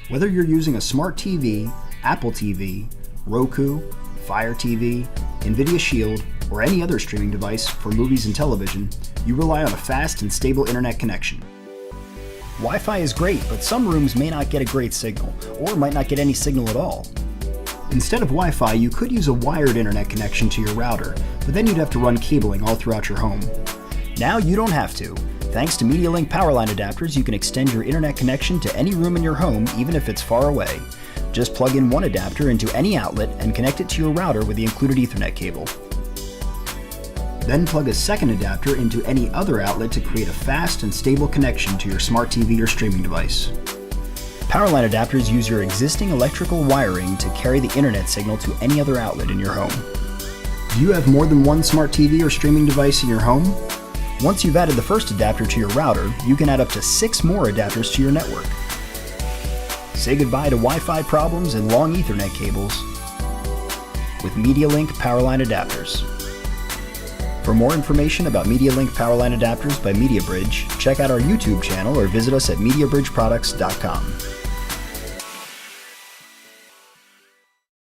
Whether you're using a smart TV, Apple TV, Roku, Fire TV, NVIDIA Shield, or any other streaming device for movies and television, you rely on a fast and stable internet connection. Wi-Fi is great, but some rooms may not get a great signal, or might not get any signal at all. Instead of Wi-Fi, you could use a wired internet connection to your router, but then you'd have to run cabling all throughout your home. Now you don't have to. Thanks to Medialink Powerline adapters, you can extend your internet connection to any room in your home, even if it's far away. Just plug in one adapter into any outlet and connect it to your router with the included Ethernet cable. Then plug a second adapter into any other outlet to create a fast and stable connection to your smart TV or streaming device. Powerline adapters use your existing electrical wiring to carry the internet signal to any other outlet in your home. Do you have more than one smart TV or streaming device in your home? Once you've added the first adapter to your router, you can add up to 6 more adapters to your network. Say goodbye to Wi-Fi problems and long Ethernet cables with Medialink Powerline adapters. For more information about Medialink Powerline adapters by Mediabridge, check out our YouTube channel or visit us at mediabridgeproducts.com.